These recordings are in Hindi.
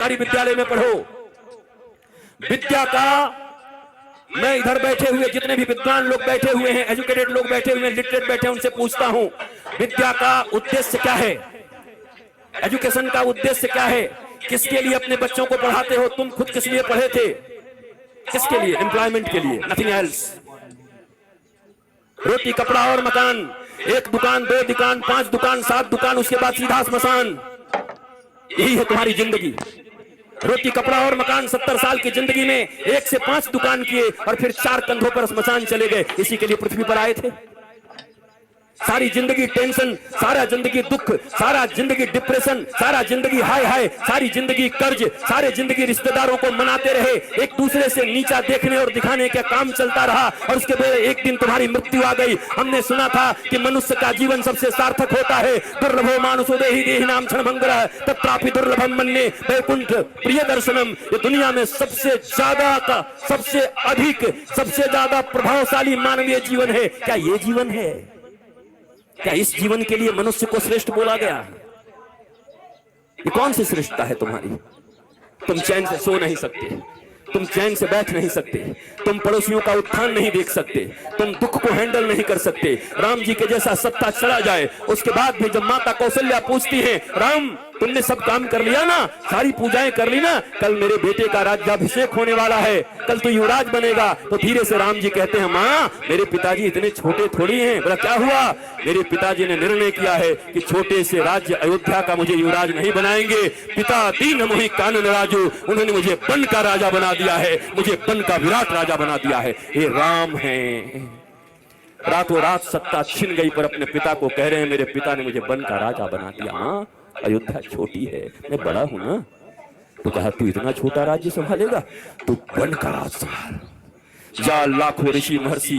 सरकारी विद्यालय में पढ़ो। विद्या का मैं इधर बैठे हुए जितने भी विद्वान लोग बैठे हुए हैं, एजुकेटेड लोग बैठे हुए हैं, लिटरेट बैठे हैं, उनसे पूछता हूं विद्या का उद्देश्य क्या है? एजुकेशन का उद्देश्य क्या है? किसके लिए अपने बच्चों को पढ़ाते हो? तुम खुद किस लिए पढ़े थे? किसके लिए? एम्प्लॉयमेंट के लिए, नथिंग एल्स। रोटी कपड़ा और मकान, एक दुकान, दो दुकान, 5 दुकान, 7 दुकान, उसके बाद सीधा श्मशान। यही है तुम्हारी जिंदगी। रोटी कपड़ा और मकान, 70 साल की जिंदगी में 1 से 5 दुकान किए और फिर 4 कंधों पर श्मशान चले गए। इसी के लिए पृथ्वी पर आए थे। सारी जिंदगी टेंशन, सारा जिंदगी दुख, सारा जिंदगी डिप्रेशन, सारा जिंदगी हाय हाय, सारी जिंदगी कर्ज, सारे जिंदगी रिश्तेदारों को मनाते रहे, एक दूसरे से नीचा देखने और दिखाने का काम चलता रहा और उसके बाद एक दिन तुम्हारी मृत्यु आ गई। हमने सुना था कि मनुष्य का जीवन सबसे सार्थक होता है। दुर्लभो मानुषो देहि देहि नाम क्षणभंगुरः तत्रापि दुर्लभम मन्ये वैकुंठ प्रिय दर्शनम। ये दुनिया में सबसे ज्यादा का, सबसे अधिक, सबसे ज्यादा प्रभावशाली मानवीय जीवन है। क्या ये जीवन है? क्या इस जीवन के लिए मनुष्य को श्रेष्ठ बोला गया? ये कौन सी श्रेष्ठता है तुम्हारी? तुम चैन से सो नहीं सकते, तुम चैन से बैठ नहीं सकते, तुम पड़ोसियों का उत्थान नहीं देख सकते, तुम दुख को हैंडल नहीं कर सकते। राम जी के जैसा सत्ता चढ़ा जाए, उसके बाद भी जब माता कौशल्या पूछती है, राम तुमने सब काम कर लिया ना, सारी पूजाएं कर ली ना, कल मेरे बेटे का राज्याभिषेक होने वाला है, कल तो युवराज बनेगा। तो धीरे से राम जी कहते हैं, माँ मेरे पिताजी इतने छोटे थोड़ी हैं। बोला क्या हुआ? मेरे पिताजी ने निर्णय किया है कि छोटे से राज्य अयोध्या का मुझे युवराज नहीं बनाएंगे। पिता दीन मोहि कानन राजू, उन्होंने मुझे बन का राजा बना दिया है, मुझे बन का विराट राजा बना दिया है। ये राम है। रातों रात सत्ता छिन गई पर अपने पिता को कह रहे हैं, मेरे पिता ने मुझे बन का राजा बना दिया। हाँ अयोध्या छोटी है, मैं बड़ा हूं ना। तो कहा तू इतना छोटा राज्य संभालेगा? तू बन का राज संभाल। जा, लाखों ऋषि महर्षि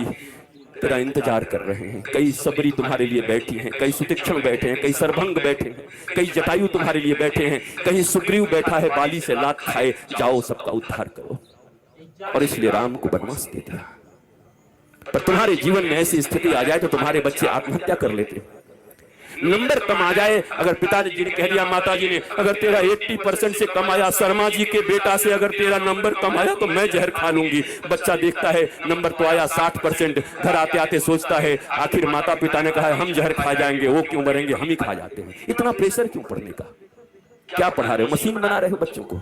तेरा इंतजार कर रहे हैं। कई सबरी तुम्हारे लिए बैठी हैं, कई सुतीक्षण बैठे हैं, कई सरभंग बैठे हैं, कई जटायु तुम्हारे लिए बैठे हैं, कहीं सुग्रीव बैठा है बाली से लात खाए। जाओ सबका उद्धार करो। और इसलिए राम को वनवास दे दिया। पर तुम्हारे जीवन में ऐसी स्थिति आ जाए तो तुम्हारे बच्चे आत्महत्या कर लेते। नंबर कम आ जाए, अगर पिताजी ने कह दिया, माता जी ने, अगर तेरा 80% से कम आया, शर्मा जी के बेटा से अगर तेरा नंबर कम आया तो मैं जहर खा लूंगी। बच्चा देखता है नंबर तो आया 60%, घर आते आते सोचता है आखिर माता पिता ने कहा है हम जहर खा जाएंगे, वो क्यों मरेंगे, हम ही खा जाते हैं। इतना प्रेशर क्यों पढ़ने का? क्या पढ़ा रहे हो? मशीन बना रहे हो बच्चों को?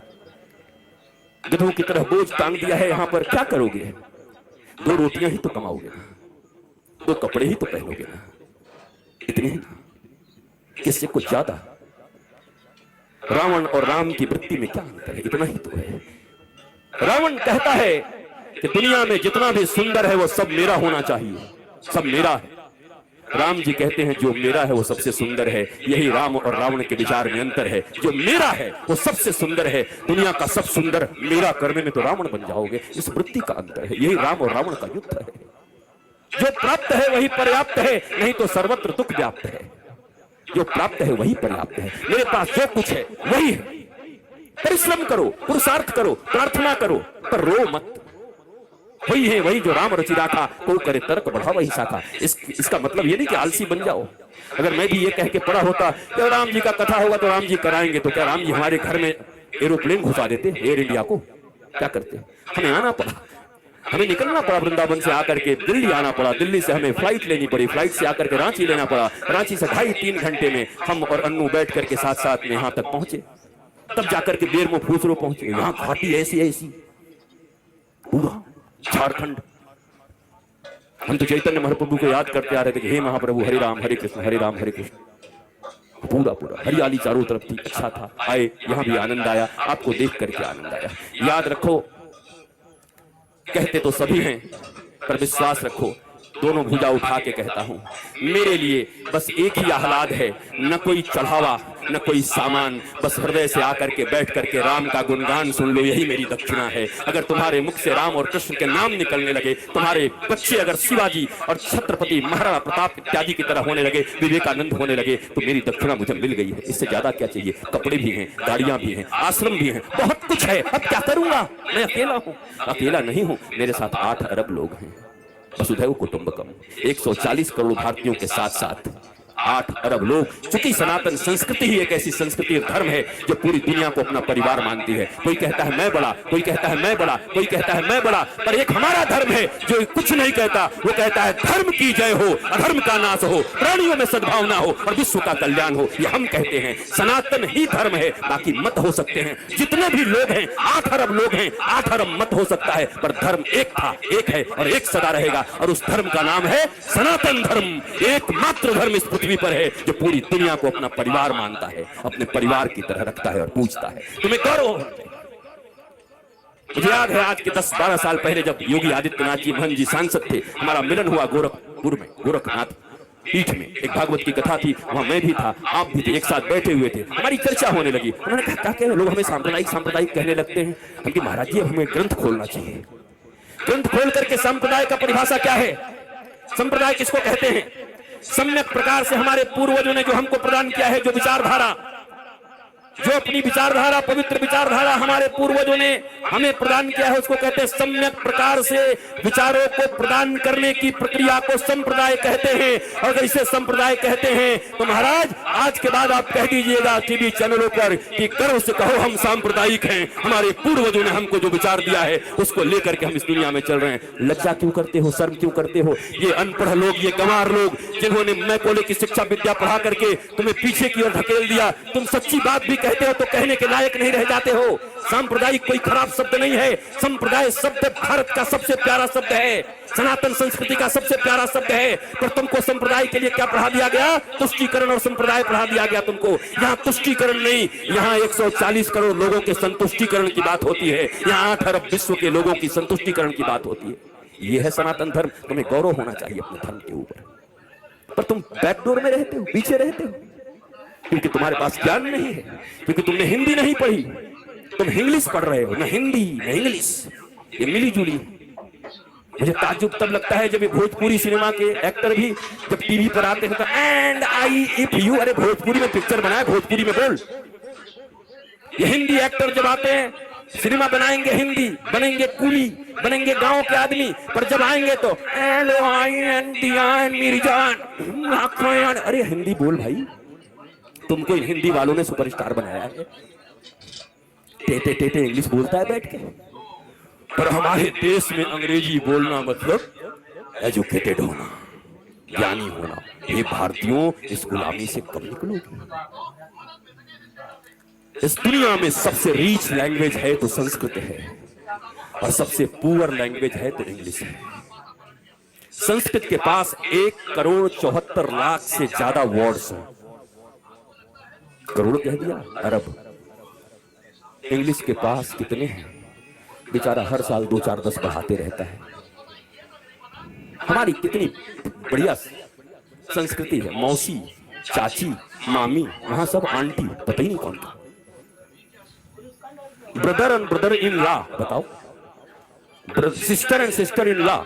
गधों की तरह बोझ टांग दिया है यहाँ पर। क्या करोगे? 2 रोटियां ही तो कमाओगे ना, 2 कपड़े ही तो पहनोगे ना, इतने ही ना, किससे कुछ ज्यादा? रावण और राम की वृत्ति में क्या अंतर है? इतना ही तो है। रावण कहता है कि दुनिया में जितना भी सुंदर है वो सब मेरा होना चाहिए, सब मेरा है। राम जी कहते हैं जो मेरा है वो सबसे सुंदर है। यही राम और रावण के विचार में अंतर है। जो मेरा है वो सबसे सुंदर है। दुनिया का सब सुंदर मेरा करने में तो रावण बन जाओगे। इस वृत्ति का अंतर है। यही राम और रावण का युद्ध है। जो प्राप्त है वही पर्याप्त है, नहीं तो सर्वत्र दुख व्याप्त है। जो प्राप्त है वही पर्याप्त है। मेरे पास जो कुछ है वही है। परिश्रम करो, पुरुषार्थ करो, प्रार्थना करो, पर रो मत। वही है वही जो राम रचि राखा, को करे तर्क बढ़ा वही शाखा। इसका मतलब ये नहीं कि आलसी बन जाओ। अगर मैं भी ये कह के पढ़ा होता कि राम जी का कथा होगा तो राम जी कराएंगे, तो क्या राम जी हमारे घर में एरोप्लेन घुसा देते एयर इंडिया को? क्या करते? हमें आना पड़ा, हमें निकलना पड़ा वृंदावन से आकर के दिल्ली आना पड़ा। दिल्ली से हमें फ्लाइट लेनी पड़ी, फ्लाइट से आकर के रांची लेना पड़ा। रांची से 2.5-3 घंटे में हम और अन्नू बैठ करके साथ में यहां तक पहुंचे। तब जाकर के बेरमो फूसरो पहुंचे। यहां घाटी ऐसी पूरा झारखंड। हम तो चैतन्य महाप्रभु को याद करते आ रहे थे कि हे महाप्रभु हरे राम हरे कृष्ण हरे राम हरे कृष्ण। पूरा हरियाली चारों तरफ थी, अच्छा था। आए यहां भी आनंद आया, आपको देख करके आनंद आया। याद रखो, कहते तो सभी हैं पर विश्वास रखो, दोनों भुजा उठा के कहता हूं, मेरे लिए बस एक ही आह्लाद है, न कोई चढ़ावा न कोई सामान, बस हृदय से आकर के बैठ करके राम का गुणगान सुन लो, यही मेरी दक्षिणा है। अगर तुम्हारे मुख से राम और कृष्ण के नाम निकलने लगे, तुम्हारे बच्चे अगर शिवाजी और छत्रपति महाराणा प्रताप इत्यादि की तरह होने लगे, विवेकानंद होने लगे, तो मेरी दक्षिणा मुझे मिल गई है। इससे ज्यादा क्या चाहिए? कपड़े भी हैं, गाड़ियां भी हैं, आश्रम भी हैं, बहुत कुछ है। अब क्या करूंगा? मैं अकेला हूं। अकेला नहीं हूं, मेरे साथ 8 अरब लोग हैं। वसुधैव कुटुंबकम, 140 करोड़ भारतीयों के साथ साथ 8 अरब लोग। चूंकि सनातन संस्कृति ही एक ऐसी संस्कृति और धर्म है जो पूरी दुनिया को अपना परिवार मानती है। कोई कहता है मैं बड़ा, कोई कहता है मैं बड़ा, कोई कहता है मैं बड़ा, पर एक हमारा धर्म है जो कुछ नहीं कहता। वो कहता है धर्म की जय हो, अधर्म का नाश हो, प्राणियों में सद्भावना हो और विश्व का कल्याण हो। ये हम कहते हैं, सनातन ही धर्म है। बाकी मत हो सकते हैं, जितने भी लोग हैं, 8 अरब लोग हैं, 8 अरब मत हो सकता है, पर धर्म एक था, एक है और एक सदा रहेगा। और उस धर्म का नाम है सनातन धर्म। एकमात्र धर्म इस पृथ्वी पर है जो पूरी दुनिया को अपना परिवार मानता है, अपने परिवार की तरह रखता है और पूजता है। तुम्हें गौरव। मुझे याद है आज के 10-12 साल पहले जब योगी आदित्यनाथ जी महंत जी सांसद थे, हमारा मिलन हुआ गोरखपुर में, गोरखनाथ पीठ में। एक भागवत की कथा थी, वहां मैं भी था, आप भी थे, एक साथ बैठे हुए थे। हमारी चर्चा होने लगी। उन्होंने कहा क्या लोग हमें सांप्रदायिक कहने लगते हैं। हम कि महाराज जी हमें ग्रंथ खोलना चाहिए। ग्रंथ खोल करके संप्रदाय का परिभाषा क्या है, संप्रदाय किसको कहते हैं। सम्यक प्रकार से हमारे पूर्वजों ने जो हमको प्रदान किया है, जो विचारधारा, जो अपनी विचारधारा, पवित्र विचारधारा हमारे पूर्वजों ने हमें प्रदान किया है, उसको कहते हैं सम्यक प्रकार से विचारों को प्रदान करने की प्रक्रिया को संप्रदाय कहते हैं। और अगर इसे संप्रदाय कहते हैं तो महाराज आज के बाद आप कह दीजिएगा टीवी चैनलों पर कि गर्व से कहो हम सांप्रदायिक हैं, हमारे पूर्वजों ने हमको जो विचार दिया है उसको लेकर के हम इस दुनिया में चल रहे हैं। लज्जा क्यों करते हो, शर्म क्यों करते हो। ये अनपढ़ लोग, ये गंवार लोग जिन्होंने मैकोले की शिक्षा विद्या पढ़ा करके तुम्हें पीछे की ओर धकेल दिया, तुम सच्ची बात भी कहते हो तो कहने के लायक नहीं रह जाते हो। सांप्रदायिक कोई खराब शब्द नहीं है। संप्रदाय शब्द भारत का सबसे प्यारा शब्द है, सनातन संस्कृति का सबसे प्यारा शब्द है। पर तुमको संप्रदाय के लिए क्या पढ़ा दिया गया, तुष्टीकरण और संप्रदाय पढ़ा दिया गया तुमको। यहाँ तुष्टीकरण नहीं, यहाँ 140 करोड़ लोगों के संतुष्टीकरण की बात होती है। यहाँ 8 अरब विश्व के लोगों की संतुष्टीकरण की बात होती है। यह है सनातन धर्म। तुम्हें गौरव होना चाहिए अपने धर्म के ऊपर, पर तुम बैकडोर में रहते हो, पीछे रहते हो, क्योंकि तुम्हारे पास ज्ञान नहीं है, क्योंकि तुमने हिंदी नहीं पढ़ी, तुम इंग्लिश पढ़ रहे हो। ना हिंदी ना इंग्लिश, ये मिली जुली। मुझे ताज्जुब तब लगता है जब ये भोजपुरी सिनेमा के एक्टर भी जब टीवी पर आते हैं तो एंड आई इफ यू, अरे भोजपुरी में पिक्चर बनाए, भोजपुरी में बोल। ये हिंदी एक्टर जब आते हैं सिनेमा बनाएंगे, हिंदी बनेंगे, कूली बनेंगे, गांव के आदमी, पर जब आएंगे तो मेरी जान, अरे हिंदी बोल भाई, तुमको हिंदी वालों ने सुपरस्टार बनाया है। टेटे टेटे इंग्लिश बोलता है बैठ के। पर हमारे देश में अंग्रेजी बोलना मतलब एजुकेटेड होना, ज्ञानी होना। ये भारतीयों इस गुलामी से कब निकलोगे। इस दुनिया में सबसे रीच लैंग्वेज है तो संस्कृत है, और सबसे पुअर लैंग्वेज है तो इंग्लिश है। संस्कृत के पास 1,74,00,000 से ज्यादा वर्ड्स हैं। करोड़ कह दिया, अरब। इंग्लिश के पास कितने हैं, बेचारा हर साल 2-4-10 बढ़ाते रहता है। हमारी कितनी बढ़िया संस्कृति है, मौसी, चाची, मामी, वहां सब आंटी, पता ही नहीं कौन था। Brother and brother in law, बताओ, sister and sister in law,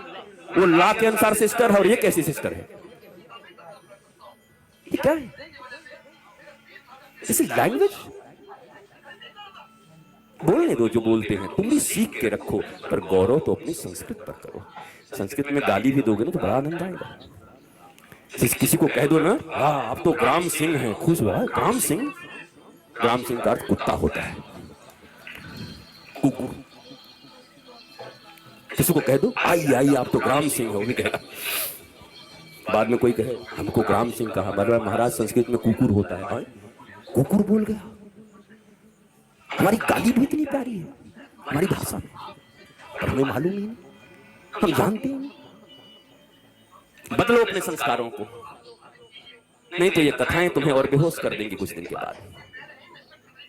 वो लॉ के अनुसार सिस्टर है और ये कैसी सिस्टर है, ये क्या है, इसी लैंग्वेज। बोलने दो जो बोलते हैं, तुम भी सीख के रखो, पर गौरव तो अपनी संस्कृत पर करो। संस्कृत में गाली भी दोगे ना तो बड़ा आनंद आएगा। किसी को कह दो ना, हाँ अब तो ग्राम सिंह है, खुश हुआ। ग्राम सिंह, ग्राम सिंह का अर्थ कुत्ता होता है, कुकुर। किसी को कह दो आई आई आप तो ग्राम सिंह हो, भी कहेगा। बाद में कोई कहे हमको ग्राम सिंह कहा, महाराज संस्कृत में कुकुर होता है। भाई कुकुर बोल गया। हमारी गाली भी इतनी प्यारी है हमारी भाषा में, पर हमें मालूम ही नहीं, हम जानते हैं। बदलो अपने संस्कारों को, नहीं तो ये कथाएं तुम्हें और बेहोश कर देंगी कुछ दिन के बाद।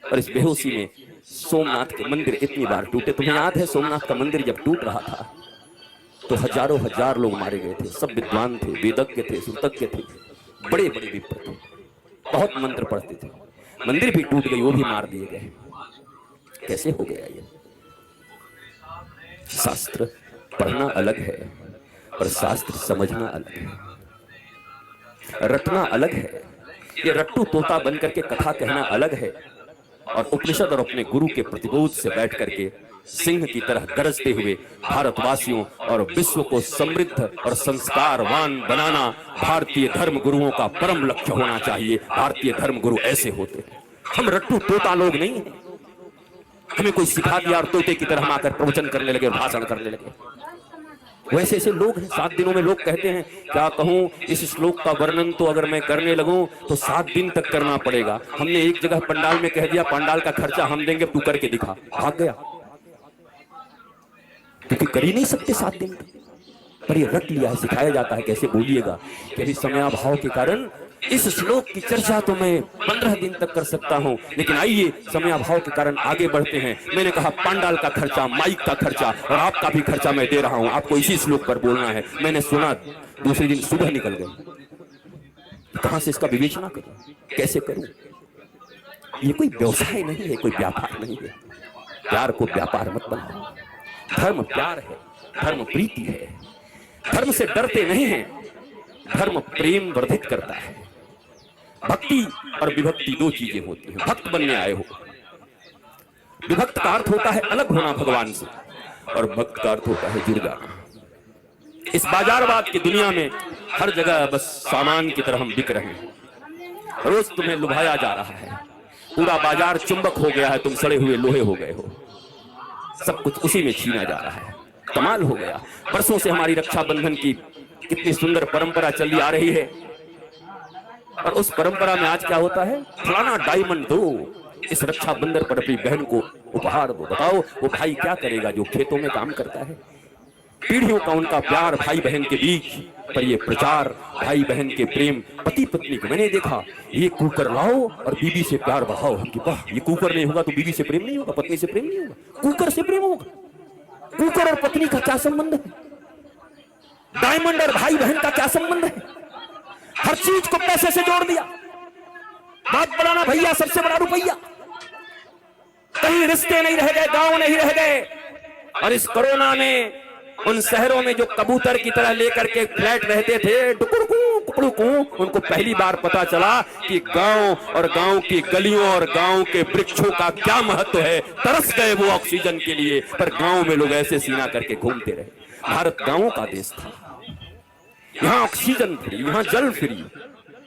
और इस बेहोशी में सोमनाथ के मंदिर इतनी बार टूटे। तुम्हें याद है सोमनाथ का मंदिर जब टूट रहा था तो हजारों हजार लोग मारे गए थे। सब विद्वान थे, वेदज्ञ थे, श्रुतज्ञ थे, बड़े बड़े विप्र थे, बहुत मंत्र पढ़ते थे। मंदिर भी टूट गई, वो भी मार दिए गए। कैसे हो गया ये? शास्त्र पढ़ना अलग है और शास्त्र समझना अलग है। रटना अलग है, ये रट्टू तोता बनकर के कथा कहना अलग है, और उपनिषद और अपने गुरु के प्रतिबोध से बैठ करके सिंह की तरह गरजते हुए भारतवासियों और विश्व को समृद्ध और संस्कारवान बनाना भारतीय धर्म गुरुओं का परम लक्ष्य होना चाहिए। भारतीय धर्म गुरु ऐसे होते हैं, हम रट्टू तोता लोग नहीं हैं। हमें कोई सिखा दिया और तोते की तरह हम आकर प्रवचन करने लगे, भाषण करने लगे। वैसे ऐसे लोग हैं। 7 दिनों में लोग कहते हैं, क्या कहूं, इस श्लोक का वर्णन तो अगर मैं करने लगूं तो 7 दिन तक करना पड़ेगा। हमने एक जगह पंडाल में कह दिया, पंडाल का खर्चा हम देंगे, तू करके दिखा, भाग गया, क्योंकि कर ही नहीं सकते 7 दिन तक। पर ये रट लिया है, सिखाया जाता है कैसे बोलिएगा। कि अभी समयाभाव के कारण इस श्लोक की चर्चा तो मैं 15 दिन तक कर सकता हूं, लेकिन आइए समयाभाव के कारण आगे बढ़ते हैं। मैंने कहा पंडाल का खर्चा, माइक का खर्चा और आपका भी खर्चा मैं दे रहा हूं, आपको इसी श्लोक पर बोलना है। मैंने सुना, दूसरे दिन सुबह निकल गए। कहां से इसका विवेचना करूं, कैसे करूं? ये कोई व्यवसाय नहीं है, कोई व्यापार नहीं है। प्यार को व्यापार मत बनाओ। धर्म प्यार है, धर्म प्रीति है। धर्म से डरते नहीं हैं, धर्म प्रेम वर्धित करता है। भक्ति और विभक्ति 2 चीजें होती हैं। भक्त बनने आए हो, विभक्त का अर्थ होता है अलग होना भगवान से, और भक्त का अर्थ होता है जुड़ जाना। इस बाजारवाद की दुनिया में हर जगह बस सामान की तरह हम बिक रहे हैं। रोज तुम्हें लुभाया जा रहा है, पूरा बाजार चुंबक हो गया है, तुम सड़े हुए लोहे हो गए हो। सब कुछ उसी में छीना जा रहा है। कमाल हो गया। वर्षों से हमारी रक्षाबंधन की कितनी सुंदर परंपरा चली आ रही है, और उस परंपरा में आज क्या होता है, फलाना डायमंड दो, इस रक्षाबंधन पर अपनी बहन को उपहार दो। बताओ वो भाई क्या करेगा जो खेतों में काम करता है? पीढ़ियों का उनका प्यार भाई बहन के बीच, पर ये प्रचार भाई बहन के प्रेम, पति पत्नी को मैंने देखा, ये कुकर लाओ और बीबी से प्यार बढ़ाओ। हम की वाह, ये कुकर नहीं होगा तो बीबी से प्रेम नहीं होगा, पत्नी से प्रेम नहीं होगा, कुकर से प्रेम होगा। कुकर और पत्नी का क्या संबंध है? डायमंड और भाई बहन का क्या संबंध है? हर चीज को पैसे से जोड़ दिया। बात बनाना भैया सबसे बड़ा रुपया। कहीं रिश्ते नहीं रह गए, गांव नहीं रह गए। और इस कोरोना ने उन शहरों में जो कबूतर की तरह लेकर के फ्लैट रहते थे, डुकुड़कू कुकड़ुकू, उनको पहली बार पता चला कि गांव और गांव की गलियों और गांव के वृक्षों का क्या महत्व है। तरस गए वो ऑक्सीजन के लिए, पर गांव में लोग ऐसे सीना करके घूमते रहे। भारत गांवों का देश था, यहाँ ऑक्सीजन फ्री, यहाँ जल फ्री,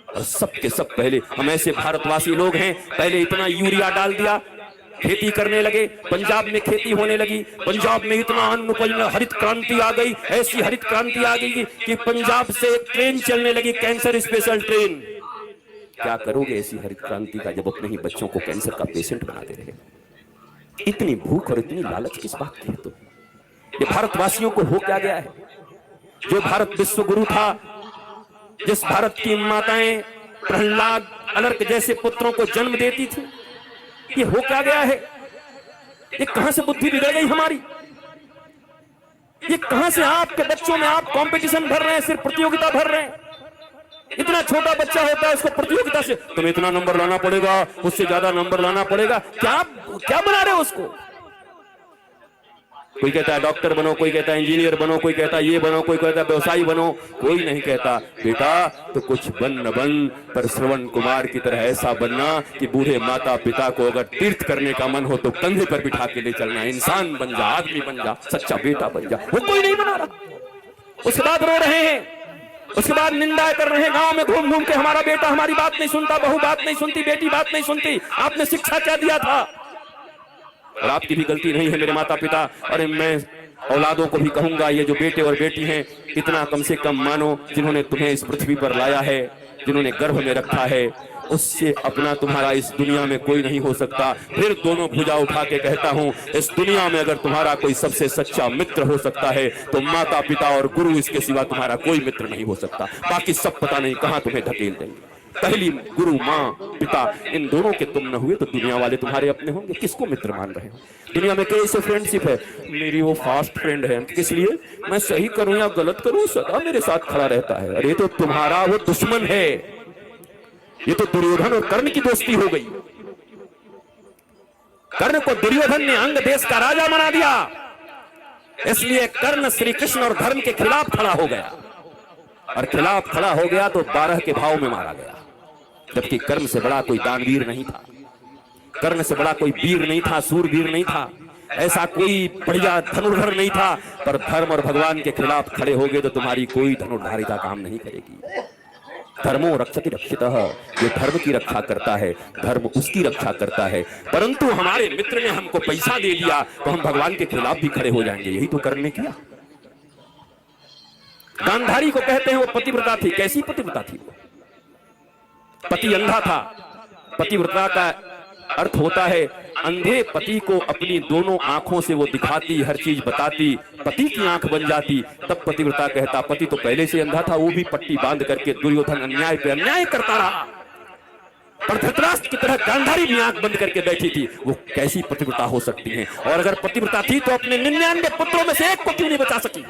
और सबके सब पहले हम ऐसे भारतवासी लोग हैं। पहले इतना यूरिया डाल दिया, खेती करने लगे, पंजाब में खेती होने लगी, पंजाब में इतना अन्न उपज, हरित क्रांति आ गई। ऐसी हरित क्रांति आ गई कि पंजाब से एक ट्रेन चलने लगी, कैंसर स्पेशल ट्रेन। क्या करोगे ऐसी हरित क्रांति का, जब अपने ही बच्चों को कैंसर का पेशेंट बनाते रहे? इतनी भूख और इतनी लालच किस बात की है? तो ये भारतवासियों को हो क्या गया है? जो भारत विश्व गुरु था, जिस भारत की माताएं प्रहलाद, अलर्क जैसे पुत्रों को जन्म देती थी, ये हो क्या गया है? ये कहां से बुद्धि बिगड़ गई हमारी? ये कहां से आपके बच्चों में आप कंपटीशन भर रहे हैं, सिर्फ प्रतियोगिता भर रहे हैं। इतना छोटा बच्चा होता है, उसको प्रतियोगिता से तुम्हें इतना नंबर लाना पड़ेगा, उससे ज्यादा नंबर लाना पड़ेगा। क्या बना रहे हो उसको? कोई कहता है डॉक्टर बनो, कोई कहता है इंजीनियर बनो, कोई कहता है ये बनो, कोई कहता है व्यवसायी बनो। कोई नहीं कहता बेटा तो कुछ बन न बन, पर श्रवण कुमार की तरह ऐसा बनना कि बूढ़े माता पिता को अगर तीर्थ करने का मन हो तो कंधे पर बिठा के ले चलना। इंसान बन जा, आदमी बन जा, सच्चा बेटा बन जा। वो कोई नहीं बना रहा। उसके बाद रो रहे हैं, उसके बाद निंदा कर रहे हैं गांव में घूम घूम के, हमारा बेटा हमारी बात नहीं सुनता, बहू बात नहीं सुनती, बेटी बात नहीं सुनती। आपने शिक्षा क्या दिया था? और आपकी भी गलती नहीं है मेरे माता पिता। अरे मैं औलादों को भी कहूंगा, ये जो बेटे और बेटी हैं, इतना कम से कम मानो, जिन्होंने तुम्हें इस पृथ्वी पर लाया है, जिन्होंने गर्भ में रखा है, उससे अपना तुम्हारा इस दुनिया में कोई नहीं हो सकता। फिर दोनों भुजा उठा के कहता हूं, इस दुनिया में अगर तुम्हारा कोई सबसे सच्चा मित्र हो सकता है तो माता पिता और गुरु, इसके सिवा तुम्हारा कोई मित्र नहीं हो सकता। बाकी सब पता नहीं कहां तुम्हें धकेल देंगे। पहली गुरु माँ पिता, इन दोनों के तुम न हुए तो दुनिया वाले तुम्हारे अपने होंगे। किसको मित्र मान रहे हो? दुनिया में कैसे फ्रेंडशिप है? मेरी वो फास्ट फ्रेंड है, किस लिए? मैं सही करूं या गलत करूं सदा मेरे साथ खड़ा रहता है। अरे तो तुम्हारा वो दुश्मन है। ये तो दुर्योधन और कर्ण की दोस्ती हो गई। कर्ण को दुर्योधन ने अंग देश का राजा बना दिया, इसलिए कर्ण श्री कृष्ण और धर्म के खिलाफ खड़ा हो गया, और खिलाफ खड़ा हो गया तो 12 के भाव में मारा गया। जबकि कर्म से बड़ा कोई दानवीर नहीं था। कर्ण से बड़ा कोई वीर नहीं था, सूरवीर नहीं था, ऐसा कोई बढ़िया धनुर्धर नहीं था, पर धर्म और भगवान के खिलाफ खड़े हो गए तो तुम्हारी कोई धनुर्धारिता काम नहीं करेगी। धर्मो रक्षति रक्षितः, जो धर्म की रक्षा करता है धर्म उसकी रक्षा करता है। परंतु हमारे मित्र ने हमको पैसा दे दिया तो हम भगवान के खिलाफ भी खड़े हो जाएंगे, यही तो कर्ण ने किया। गांधारी को कहते हैं वो पतिव्रता थी। कैसी पतिव्रता थी वो? पति अंधा था। पतिव्रता का अर्थ होता है अंधे पति को अपनी दोनों आंखों से वो दिखाती, हर चीज बताती, पति की आंख बन जाती, तब पतिव्रता कहता। पति तो पहले से अंधा था, वो भी पट्टी बांध करके दुर्योधन अन्याय पे अन्याय करता रहा, पर धृतराष्ट्र की तरह गांधारी भी आंख बंद करके बैठी थी। वो कैसी पतिव्रता हो सकती है? और अगर पतिव्रता थी तो अपने 99 पुत्रों में से एक को क्यों नहीं बचा सकी?